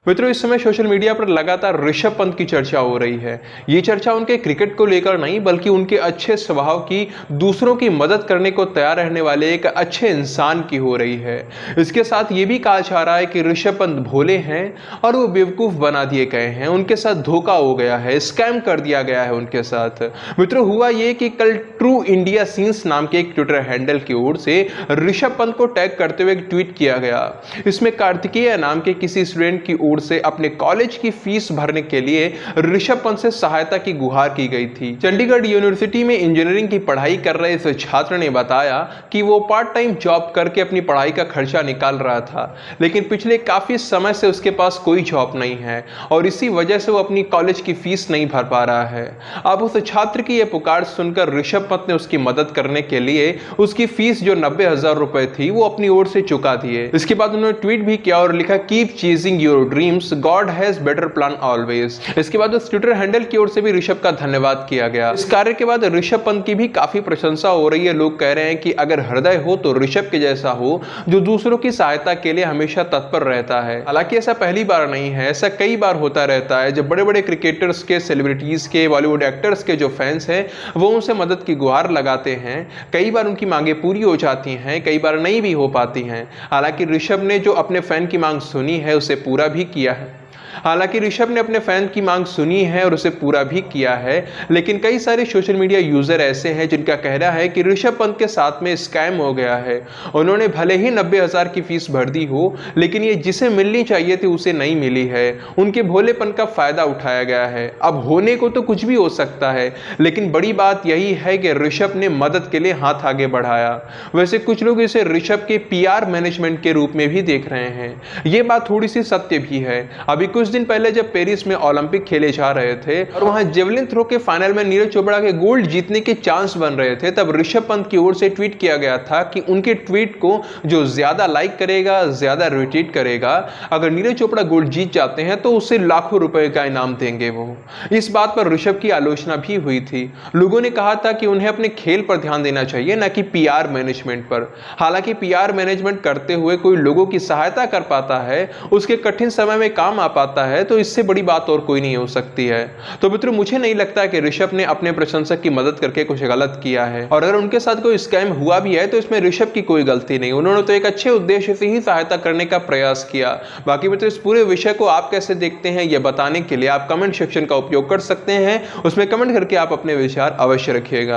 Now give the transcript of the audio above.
मित्रों, इस समय सोशल मीडिया पर लगातार ऋषभ पंत की चर्चा हो रही है। ये चर्चा उनके क्रिकेट को लेकर नहीं, बल्कि उनके अच्छे स्वभाव की, दूसरों की मदद करने को तैयार रहने वाले एक अच्छे इंसान की हो रही है। इसके साथ ये भी कहा जा रहा है कि ऋषभ पंत भोले हैं और वो बेवकूफ बना दिए गए हैं, उनके साथ धोखा हो गया है, स्कैम कर दिया गया है उनके साथ। मित्रों, हुआ ये कि कल ट्रू इंडिया सीन्स नाम के एक ट्विटर हैंडल की ओर से ऋषभ पंत को टैग करते हुए एक ट्वीट किया गया। इसमें कार्तिकेय नाम के किसी स्टूडेंट की ओर से अपने कॉलेज की फीस भरने के लिए ऋषभ पंत से सहायता की गुहार की गई थी। चंडीगढ़ यूनिवर्सिटी में इंजीनियरिंग की पढ़ाई कर रहे इस छात्र ने बताया कि वो पार्ट टाइम जॉब करके अपनी पढ़ाई का खर्चा निकाल रहा था, लेकिन पिछले काफी समय से उसके पास कोई जॉब नहीं है और इसी वजह से वो अपनी कॉलेज की फीस नहीं भर पा रहा है। अब उस छात्र की यह पुकार सुनकर ऋषभ पंत ने उसकी मदद करने के लिए उसकी फीस जो 90,000 रुपए थी वो अपनी ओर से चुका दिए। इसके बाद उन्होंने ट्वीट भी किया और लिखा, keep chasing your dreams, God has better plan always. इसके बाद उस ट्विटर हैंडल की ओर से भी ऋषभ का धन्यवाद किया गया। इस कार्य के बाद ऋषभ पंत की भी काफी प्रशंसा हो रही है। लोग कह रहे हैं कि अगर हृदय हो तो ऋषभ के जैसा हो, जो दूसरों की सहायता के लिए हमेशा तत्पर रहता है। हालांकि ऐसा पहली बार नहीं है, ऐसा कई बार होता रहता है जब बड़े बड़े क्रिकेटर्स के, सेलिब्रिटीज के, बॉलीवुड एक्टर्स के जो फैंस हैं वो उनसे मदद की गुहार लगाते हैं। कई बार उनकी मांगे पूरी हो जाती हैं, कई बार नहीं भी हो पाती हैं। हालांकि ऋषभ ने जो अपने फैन की मांग सुनी है उसे पूरा भी किया है। हालांकि ऋषभ ने अपने फैन की मांग सुनी है और उसे पूरा भी किया है, लेकिन कई सारे सोशल मीडिया यूजर ऐसे हैं जिनका कहना है कि ऋषभ पंत के साथ में स्कैम हो गया है। उन्होंने भले ही 90,000 की फीस भर दी हो, लेकिन ये जिसे मिलनी चाहिए थी उसे नहीं मिली है। उनके भोलेपन का फायदा उठाया गया है। अब होने को तो कुछ भी हो सकता है, लेकिन बड़ी बात यही है कि ऋषभ ने मदद के लिए हाथ आगे बढ़ाया। वैसे कुछ लोग इसे ऋषभ के PR मैनेजमेंट के रूप में भी देख रहे हैं। ये बात थोड़ी सी सत्य भी है। अभी कुछ दिन पहले जब पेरिस में ओलंपिक खेले जा रहे थे और वहां जेवलिन थ्रो के फाइनल में नीरज चोपड़ा के गोल्ड जीतने के चांस बन रहे थे, तब ऋषभ पंत की ओर से ट्वीट किया गया था कि उनके ट्वीट को जो ज्यादा लाइक करेगा, ज्यादा रिट्वीट करेगा, अगर नीरज चोपड़ा गोल्ड जीत जाते हैं तो उसे लाखों रुपए का इनाम देंगे वो। इस बात पर ऋषभ की आलोचना भी हुई थी। लोगों ने कहा था कि उन्हें अपने खेल पर ध्यान देना चाहिए, न कि PR मैनेजमेंट पर। हालांकि PR मैनेजमेंट करते हुए कोई लोगों की सहायता कर पाता है, उसके कठिन समय में काम आ पाता है, तो इससे बड़ी बात और कोई नहीं हो सकती है। तो मित्रों, मुझे नहीं लगता कि ऋषभ ने अपने प्रशंसक की मदद करके कुछ गलत किया है, और अगर उनके साथ कोई स्कैम हुआ भी है तो इसमें ऋषभ की कोई गलती नहीं। उन्होंने तो एक अच्छे उद्देश्य से ही सहायता करने का प्रयास किया। बाकी मित्रों, इस पूरे विषय को आप कैसे देखते हैं यह बताने के लिए आप कमेंट सेक्शन का उपयोग कर सकते हैं। उसमें कमेंट करके आप अपने विचार अवश्य रखिएगा।